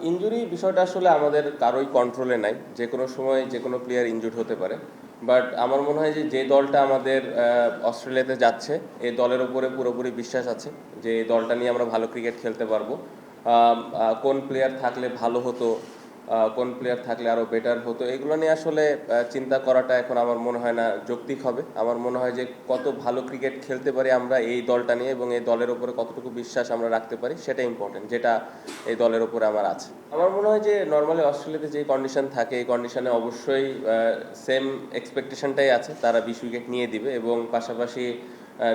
Injury বিষয়টা আসলে আমাদের কারোই কন্ট্রোলে নাই, যে কোনো সময় যে কোনো প্লেয়ার ইনজুর্ড হতে পারে। বাট আমার মনে হয় যে যে দলটা আমাদের অস্ট্রেলিয়াতে যাচ্ছে, এই দলের উপরে পুরোপুরি বিশ্বাস আছে যে এই দলটা নিয়ে আমরা ভালো ক্রিকেট খেলতে পারবো। কোন প্লেয়ার থাকলে ভালো হতো, কোন প্লেয়ার থাকলে আরও বেটার হতো, এগুলো নিয়ে আসলে চিন্তা করাটা এখন আমার মনে হয় না যৌক্তিক হবে। আমার মনে হয় যে কত ভালো ক্রিকেট খেলতে পারি আমরা এই দলটা নিয়ে, এবং এই দলের উপরে কতটুকু বিশ্বাস আমরা রাখতে পারি সেটা ইম্পর্টেন্ট, যেটা এই দলের উপরে আমার আছে। আমার মনে হয় যে নর্মালি অস্ট্রেলিয়াতে যে কন্ডিশন থাকে, এই কন্ডিশনে অবশ্যই সেম এক্সপেকটেশনটাই আছে, তারা 20 উইকেট নিয়ে দিবে, এবং পাশাপাশি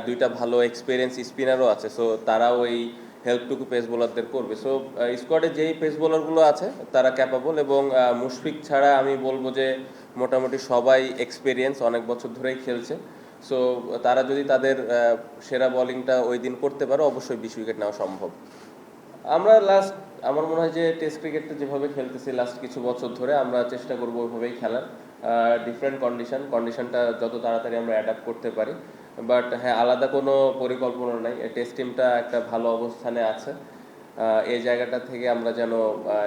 দুইটা ভালো এক্সপিরিয়েন্স স্পিনারও আছে, সো তারাও এই হেল্পটুকু পেস বোলারদের করবে। সো স্কোয়াডে যেই পেস বোলারগুলো আছে তারা ক্যাপাবল, এবং মুশফিক ছাড়া আমি বলবো যে মোটামুটি সবাই এক্সপিরিয়েন্স, অনেক বছর ধরেই খেলছে। সো তারা যদি তাদের সেরা বোলিংটা ওই দিন করতে পারে, অবশ্যই 20 উইকেট নেওয়া সম্ভব। আমরা আমার মনে হয় যে টেস্ট ক্রিকেটটা যেভাবে খেলতেছি লাস্ট কিছু বছর ধরে, আমরা চেষ্টা করবো ওইভাবেই খেলার। ডিফারেন্ট কন্ডিশনটা যত তাড়াতাড়ি আমরা অ্যাডাপ্ট করতে পারি। বাট হ্যাঁ, আলাদা কোনো পরিকল্পনা নাই, টেস্ট টিমটা একটা ভালো অবস্থানে আছে। এই জায়গাটা থেকে আমরা যেন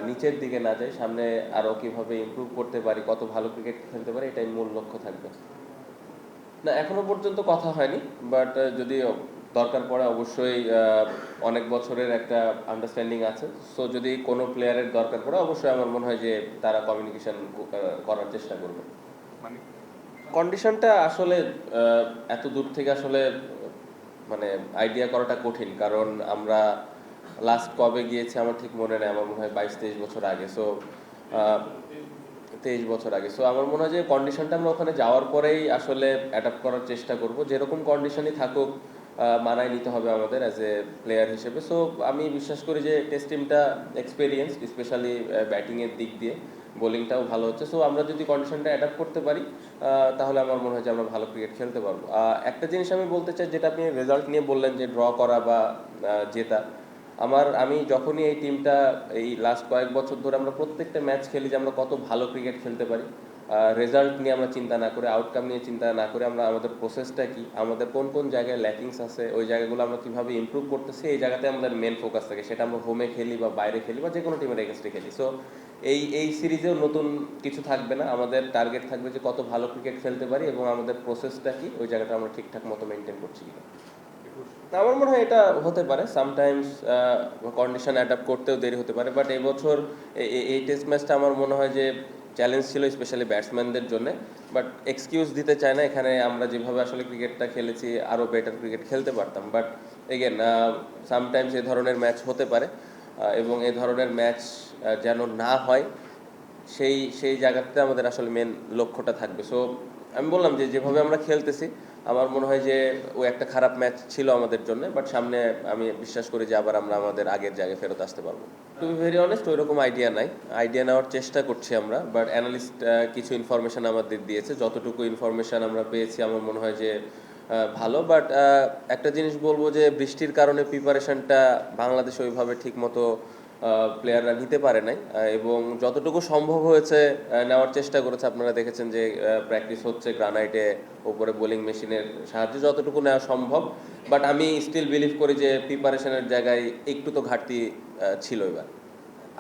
নিচের দিকে না যাই, সামনে আরও কীভাবে ইমপ্রুভ করতে পারি, কত ভালো ক্রিকেট খেলতে পারি, এটাই মূল লক্ষ্য থাকবে। না, এখনো পর্যন্ত কথা হয়নি, বাট যদি দরকার পড়ে অবশ্যই অনেক বছরের একটা আন্ডারস্ট্যান্ডিং আছে। সো যদি কোনো প্লেয়ারের দরকার পড়ে, অবশ্যই আমার মনে হয় যে তারা কমিউনিকেশন করার চেষ্টা করবে। মানে কন্ডিশনটা আসলে এত দূর থেকে আসলে মানে আইডিয়া করাটা কঠিন, কারণ আমরা লাস্ট কবে গিয়েছি আমার ঠিক মনে নেই, আমার মনে হয় 22-23 বছর আগে। সো 23 বছর আগে। সো আমার মনে হয় যে কন্ডিশনটা আমরা ওখানে যাওয়ার পরেই আসলে অ্যাডাপ্ট করার চেষ্টা করব, যেরকম কন্ডিশনই থাকুক মানায় নিতে হবে আমাদের অ্যাজ এ প্লেয়ার হিসেবে। সো আমি বিশ্বাস করি যে টেস্ট টিমটা এক্সপেরিয়েন্সড, স্পেশালি ব্যাটিংয়ের দিক দিয়ে, বোলিংটাও ভালো হচ্ছে। সো আমরা যদি কন্ডিশনটা অ্যাডাপ্ট করতে পারি, তাহলে আমার মনে হয় যে আমরা ভালো ক্রিকেট খেলতে পারবো। একটা জিনিস আমি বলতে চাই, যেটা আপনি রেজাল্ট নিয়ে বললেন যে ড্র করা বা জেতা, আমি যখনই এই টিমটা এই লাস্ট কয়েক বছর ধরে আমরা প্রত্যেকটা ম্যাচ খেলি যে আমরা কত ভালো ক্রিকেট খেলতে পারি, রেজাল্ট নিয়ে আমরা চিন্তা না করে, আউটকাম নিয়ে চিন্তা না করে, আমরা আমাদের প্রসেসটা কি, আমাদের কোন কোন জায়গায় ল্যাকিংস আছে, ওই জায়গাগুলো আমরা কীভাবে ইমপ্রুভ করতেছি, এই জায়গাতে আমাদের মেন ফোকাস থাকে, সেটা আমরা হোমে খেলি বা বাইরে খেলি বা যে কোনো টিমের এগেনস্টে খেলি। সো এই সিরিজেও নতুন কিছু থাকবে না, আমাদের টার্গেট থাকবে যে কত ভালো ক্রিকেট খেলতে পারি, এবং আমাদের প্রসেসটা কি, ওই জায়গাটা আমরা ঠিকঠাক মতো মেনটেন করছি কিনা। আমার মনে হয় এটা হতে পারে, সামটাইমস কন্ডিশন অ্যাডাপ্ট করতেও দেরি হতে পারে। বাট এবছর এই টেস্ট ম্যাচটা আমার মনে হয় যে চ্যালেঞ্জ ছিল, স্পেশালি ব্যাটসম্যানদের জন্য। বাট এক্সকিউজ দিতে চায় না, এখানে আমরা যেভাবে আসলে ক্রিকেটটা খেলেছি আরও বেটার ক্রিকেট খেলতে পারতাম। বাট এগেন সামটাইমস এ ধরনের ম্যাচ হতে পারে, এবং এই ধরনের ম্যাচ যেন না হয়, সেই জায়গাতে আমাদের আসলে মেন লক্ষ্যটা থাকবে। সো আমি বললাম যে যেভাবে আমরা খেলতেছি, আমার মনে হয় যে ও একটা খারাপ ম্যাচ ছিল আমাদের জন্য, বাট সামনে আমি বিশ্বাস করি যে আবার আমরা আমাদের আগের জায়গায় ফেরত আসতে পারবো। টু বি ভেরি অনেস্ট, ওইরকম আইডিয়া নাই, আইডিয়া নেওয়ার চেষ্টা করছি আমরা। বাট অ্যানালিস্ট কিছু ইনফরমেশন আমাদের দিয়েছে, যতটুকু ইনফরমেশন আমরা পেয়েছি আমার মনে হয় যে ভালো। বাট একটা জিনিস বলবো যে বৃষ্টির কারণে প্রিপারেশনটা বাংলাদেশে ওইভাবে ঠিক মতো প্লেয়াররা নিতে পারে নাই, এবং যতটুকু সম্ভব হয়েছে নেওয়ার চেষ্টা করেছে। আপনারা দেখেছেন যে প্র্যাকটিস হচ্ছে গ্রানাইটে, ওপরে বোলিং মেশিনের সাহায্যে যতটুকু নেওয়া সম্ভব। বাট আমি স্টিল বিলিভ করি যে প্রিপারেশনের জায়গায় একটু তো ঘাটতি ছিল এবার।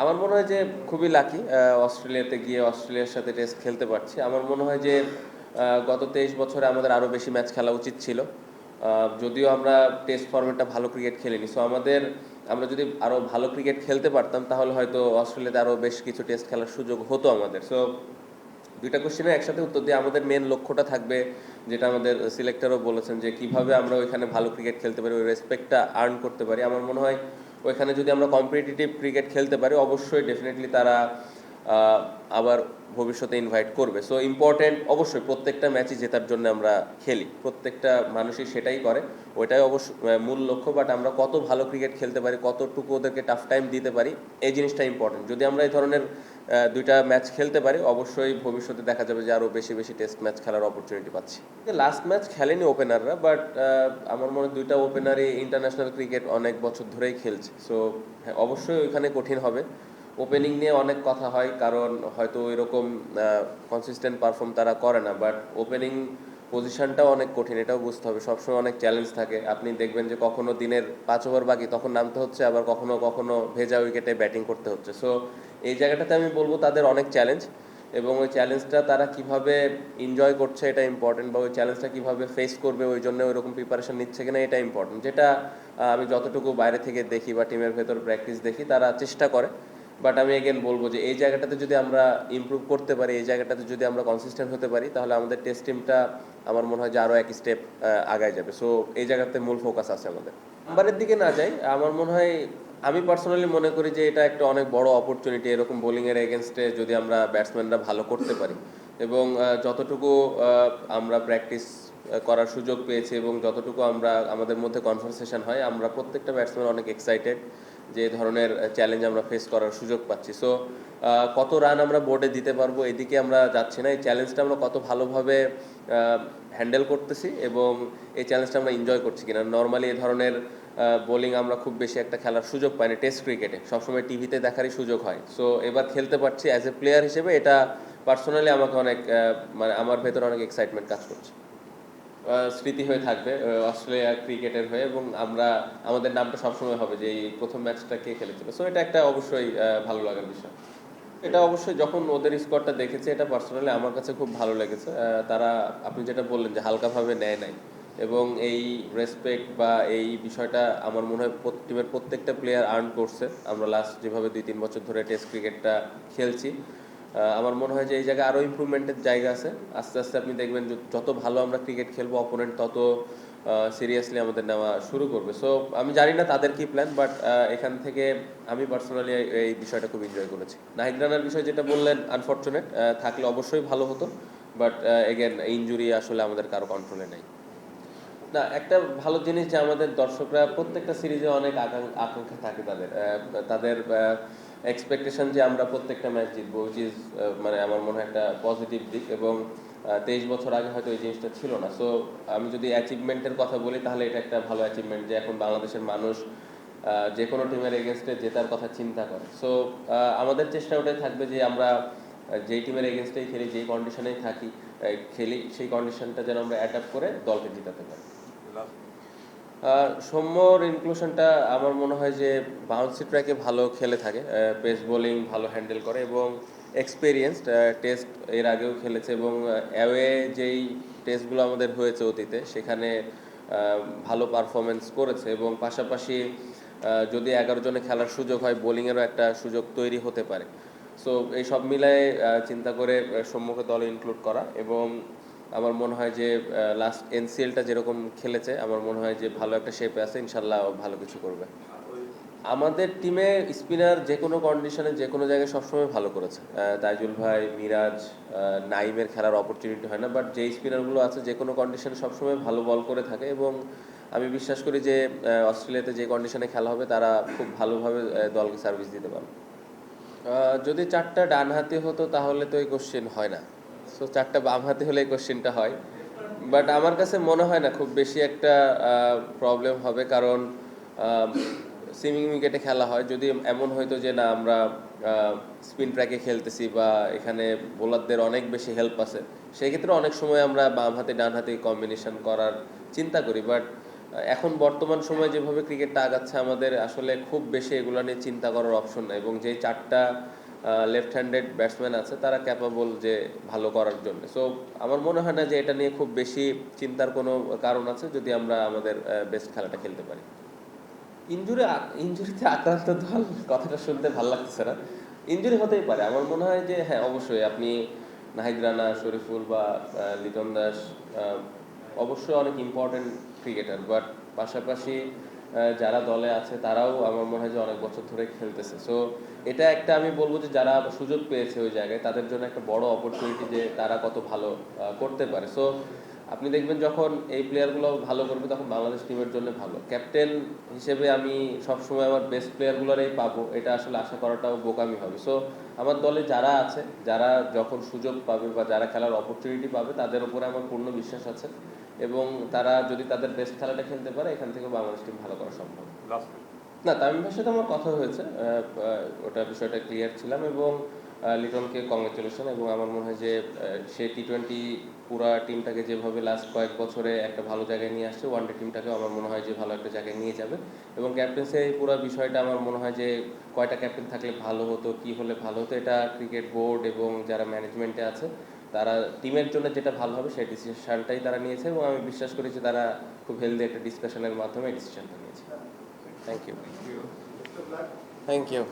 আমার মনে হয় যে খুবই লাকি, অস্ট্রেলিয়াতে গিয়ে অস্ট্রেলিয়ার সাথে টেস্ট খেলতে পারছি। আমার মনে হয় যে গত 23 বছরে আমাদের আরও বেশি ম্যাচ খেলা উচিত ছিল, যদিও আমরা টেস্ট ফর্মেটটা ভালো ক্রিকেট খেলিনি। সো আমরা যদি আরও ভালো ক্রিকেট খেলতে পারতাম, তাহলে হয়তো অস্ট্রেলিয়াতে আরও বেশ কিছু টেস্ট খেলার সুযোগ হতো আমাদের। সো দুইটা কোশ্চেনের একসাথে উত্তর দিয়ে, আমাদের মেন লক্ষ্যটা থাকবে, যেটা আমাদের সিলেক্টরও বলেছেন, যে কিভাবে আমরা ওইখানে ভালো ক্রিকেট খেলতে পারি, ওই রেসপেক্টটা আর্ন করতে পারি। আমার মনে হয় ওইখানে যদি আমরা কম্পিটিটিভ ক্রিকেট খেলতে পারি, অবশ্যই ডেফিনেটলি তারা আবার ভবিষ্যতে ইনভাইট করবে। সো ইম্পর্টেন্ট, অবশ্যই প্রত্যেকটা ম্যাচই জেতার জন্য আমরা খেলি, প্রত্যেকটা মানুষই সেটাই করে, ওইটাই অবশ্য মূল লক্ষ্য। বাট আমরা কত ভালো ক্রিকেট খেলতে পারি, কতটুকু ওদেরকে টাফ টাইম দিতে পারি, এই জিনিসটা ইম্পর্টেন্ট। যদি আমরা এই ধরনের দুইটা ম্যাচ খেলতে পারি, অবশ্যই ভবিষ্যতে দেখা যাবে যে আরও বেশি বেশি টেস্ট ম্যাচ খেলার অপরচুনিটি পাচ্ছি। লাস্ট ম্যাচ খেলেনি ওপেনাররা, বাট আমার মনে হয় দুইটা ওপেনারই ইন্টারন্যাশনাল ক্রিকেট অনেক বছর ধরেই খেলছে। সো হ্যাঁ, অবশ্যই ওইখানে কঠিন হবে। ওপেনিং নিয়ে অনেক কথা হয়, কারণ হয়তো এরকম কনসিস্টেন্ট পারফর্ম তারা করে না, বাট ওপেনিং পজিশনটাও অনেক কঠিন, এটাও বুঝতে হবে। সবসময় অনেক চ্যালেঞ্জ থাকে। আপনি দেখবেন যে কখনো দিনের ৫ ওভার বাকি তখন নামতে হচ্ছে, আবার কখনো কখনো ভেজা উইকেটে ব্যাটিং করতে হচ্ছে। সো এই জায়গাটাতে আমি বলবো তাদের অনেক চ্যালেঞ্জ, এবং ওই চ্যালেঞ্জটা তারা কিভাবে এনজয় করছে এটা ইম্পর্টেন্ট, বা ওই চ্যালেঞ্জটা কিভাবে ফেস করবে ওই জন্য ওইরকম প্রিপারেশন নিচ্ছে কিনা এটা ইম্পর্টেন্ট। যেটা আমি যতটুকু বাইরে থেকে দেখি বা টিমের ভেতর প্র্যাকটিস দেখি, তারা চেষ্টা করে। বাট আমি এগেন বলবো যে এই জায়গাটাতে যদি আমরা ইমপ্রুভ করতে পারি, এই জায়গাটাতে যদি আমরা কনসিস্টেন্ট হতে পারি, তাহলে আমাদের টেস্ট টিমটা আমার মনে হয় যে আরও এক স্টেপ আগায় যাবে। সো এই জায়গাতে মূল ফোকাস আছে আমাদের। নাম্বারের দিকে না যাই, আমার মনে হয়, আমি পার্সোনালি মনে করি যে এটা একটা অনেক বড় অপরচুনিটি এরকম বোলিংয়ের এগেনস্টে যদি আমরা ব্যাটসম্যানরা ভালো করতে পারি, এবং যতটুকু আমরা প্র্যাকটিস করার সুযোগ পেয়েছি এবং যতটুকু আমরা আমাদের মধ্যে কনভারসেশন হয়, আমরা প্রত্যেকটা ব্যাটসম্যান অনেক এক্সাইটেড যে ধরনের চ্যালেঞ্জ আমরা ফেস করার সুযোগ পাচ্ছি। সো কত রান আমরা বোর্ডে দিতে পারবো এদিকে আমরা যাচ্ছি না, এই চ্যালেঞ্জটা আমরা কত ভালোভাবে হ্যান্ডেল করতেছি এবং এই চ্যালেঞ্জটা আমরা এনজয় করছি কিনা। নর্মালি এই ধরনের বোলিং আমরা খুব বেশি একটা খেলার সুযোগ পাই না টেস্ট ক্রিকেটে, সবসময় টিভিতে দেখারই সুযোগ হয়। সো এবার খেলতে পারছি অ্যাজ এ প্লেয়ার হিসেবে, এটা পার্সোনালি আমাকে অনেক মানে আমার ভেতরে অনেক এক্সাইটমেন্ট কাজ করছে। স্মৃতি হয়ে থাকবে অস্ট্রেলিয়া ক্রিকেটের হয়ে, এবং আমরা আমাদের নামটা সবসময় হবে যে এই প্রথম ম্যাচটা কে খেলেছিল। সো এটা একটা অবশ্যই ভালো লাগার বিষয়। এটা অবশ্যই যখন ওদের স্কোরটা দেখেছি, এটা পার্সোনালি আমার কাছে খুব ভালো লেগেছে। তারা, আপনি যেটা বললেন যে হালকাভাবে নেয় নাই, এবং এই রেসপেক্ট বা এই বিষয়টা আমার মনে হয় টিমের প্রত্যেকটা প্লেয়ার আর্ন করছে। আমরা লাস্ট যেভাবে 2-3 বছর ধরে টেস্ট ক্রিকেটটা খেলছি, আমার মনে হয় যে এই জায়গায় আরও ইমপ্রুভমেন্টের জায়গা আছে। আস্তে আস্তে আপনি দেখবেন যত ভালো আমরা ক্রিকেট খেলবো, অপোনেন্ট তত সিরিয়াসলি আমাদের নেওয়া শুরু করবে। সো আমি জানি না তাদের কি প্ল্যান, বাট এখান থেকে আমি পার্সোনালি এই বিষয়টা খুব এনজয় করেছি। নাহিদ রানার বিষয় যেটা বললেন, আনফর্চুনেট, থাকলে অবশ্যই ভালো হতো, বাট এগেন ইনজুরি আসলে আমাদের কারো কন্ট্রোলে নেই। না, একটা ভালো জিনিস যে আমাদের দর্শকরা প্রত্যেকটা সিরিজে অনেক আকাঙ্ক্ষা থাকে তাদের, তাদের এক্সপেকটেশন যে আমরা প্রত্যেকটা ম্যাচ জিতবো, উইচ ইজ মানে আমার মনে হয় একটা পজিটিভ দিক। এবং 23 বছর আগে হয়তো এই জিনিসটা ছিল না। সো আমি যদি অ্যাচিভমেন্টের কথা বলি, তাহলে এটা একটা ভালো অ্যাচিভমেন্ট যে এখন বাংলাদেশের মানুষ যে কোনো টিমের এগেনস্টে জেতার কথা চিন্তা করে। সো আমাদের চেষ্টা ওটাই থাকবে যে আমরা যেই টিমের এগেনস্টেই খেলি, যেই কন্ডিশনেই খেলি, সেই কন্ডিশনটা যেন আমরা অ্যাডাপ্ট করে দলকে জিতাতে পারি। সৌম্যর ইনক্লুশনটা আমার মনে হয় যে বাউন্সি ট্র্যাকে ভালো খেলে থাকে, পেস বোলিং ভালো হ্যান্ডেল করে এবং এক্সপেরিয়েন্সড, টেস্ট এর আগেও খেলেছে, এবং অ্যাওয়ে যেই টেস্টগুলো আমাদের হয়েছে অতীতে সেখানে ভালো পারফরমেন্স করেছে, এবং পাশাপাশি যদি 11 জনে খেলার সুযোগ হয়, বোলিংয়েরও একটা সুযোগ তৈরি হতে পারে। সো এই সব মিলায়ে চিন্তা করে সৌম্যকে দলে ইনক্লুড করা, এবং আমার মনে হয় যে লাস্ট এনসিএলটা যেরকম খেলেছে, আমার মনে হয় যে ভালো একটা শেপে আছে, ইনশাল্লাহ ভালো কিছু করবে। আমাদের টিমে স্পিনার যে কোনো কন্ডিশনে যে কোনো জায়গায় সবসময় ভালো করেছে। তাইজুল ভাই, মিরাজ, নাইমের খেলার অপরচুনিটি হয় না, বাট যে স্পিনারগুলো আছে যে কোনো কন্ডিশনে সবসময় ভালো বল করে থাকে, এবং আমি বিশ্বাস করি যে অস্ট্রেলিয়াতে যে কন্ডিশনে খেলা হবে তারা খুব ভালোভাবে দলকে সার্ভিস দিতে পারবে। যদি 4টা ডান হাতি হতো তাহলে তো এই কোশ্চেন হয় না। সো 4টা বাম হাতি হলে এই কোশ্চেনটা হয়, বাট আমার কাছে মনে হয় না খুব বেশি একটা প্রবলেম হবে, কারণ সুইমিং উইকেটে খেলা হয়। যদি এমন হয়তো যে না আমরা স্পিন ট্র্যাকে খেলতেছি বা এখানে বোলারদের অনেক বেশি হেল্প আছে, সেই ক্ষেত্রে অনেক সময় আমরা বাম হাতে ডান হাতে কম্বিনেশন করার চিন্তা করি। বাট এখন বর্তমান সময়ে যেভাবে ক্রিকেটটা আগাচ্ছে, আমাদের আসলে খুব বেশি এগুলো নিয়ে চিন্তা করার অপশন নাই, এবং যে 4টা লেফট হ্যান্ডেড ব্যাটসম্যান আছে তারা ক্যাপাবল যে ভালো করার জন্য। সো আমার মনে হয় না যে এটা নিয়ে খুব বেশি চিন্তার কোনো কারণ আছে, যদি আমরা আমাদের বেস্ট খেলাটা খেলতে পারি। ইঞ্জুরিতে আক্রান্ত দল কথাটা শুনতে ভালো লাগতেছে না। ইঞ্জুরি হতেই পারে, আমার মনে হয় যে হ্যাঁ অবশ্যই আপনি নাহিদ রানা, শরীফুল বা লিটন দাস অবশ্যই অনেক ইম্পর্টেন্ট ক্রিকেটার, বাট পাশাপাশি যারা দলে আছে তারাও আমার মনে হয় যে অনেক বছর ধরে খেলতেছে। সো এটা একটা, আমি বলবো যে যারা সুযোগ পেয়েছে ওই জায়গায় তাদের জন্য একটা বড় অপরচুনিটি যে তারা কত ভালো করতে পারে। সো আপনি দেখবেন যখন এই প্লেয়ারগুলো ভালো করবে তখন বাংলাদেশ টিমের জন্য ভালো। ক্যাপ্টেন হিসেবে আমি সবসময় আমার বেস্ট প্লেয়ারগুলোরই পাবো, এটা আসলে আশা করাটাও বোকামি হবে। সো আমার দলে যারা আছে, যারা যখন সুযোগ পাবে বা যারা খেলার অপরচুনিটি পাবে, তাদের উপরে আমার পূর্ণ বিশ্বাস আছে, এবং তারা যদি তাদের বেস্ট খেলাটা খেলতে পারে, এখান থেকে বাংলাদেশ টিম ভালো করা সম্ভব। না, তামিম ভাইয়ের সাথে আমার কথা হয়েছে, ওটা বিষয়টা ক্লিয়ার ছিলাম, এবং লিটনকে কংগ্রেচুলেশন, এবং আমার মনে হয় যে সে টি-20 পুরা টিমটাকে যেভাবে লাস্ট কয়েক বছরে একটা ভালো জায়গায় নিয়ে আসছে, ওয়ানডে টিমটাকে আমার মনে হয় যে ভালো একটা জায়গায় নিয়ে যাবে। এবং ক্যাপ্টেন্সি এই পুরো বিষয়টা আমার মনে হয় যে কয়টা ক্যাপ্টেন থাকলে ভালো হতো, কি হলে ভালো হতো, এটা ক্রিকেট বোর্ড এবং যারা ম্যানেজমেন্টে আছে তারা টিমের জন্য যেটা ভালো হবে সেই ডিসিশনটাই তারা নিয়েছে, এবং আমি বিশ্বাস করি যে তারা খুব হেলদি একটা ডিসকাশনের মাধ্যমে ডিসিশনটা নিয়েছে। Thank you. Thank you.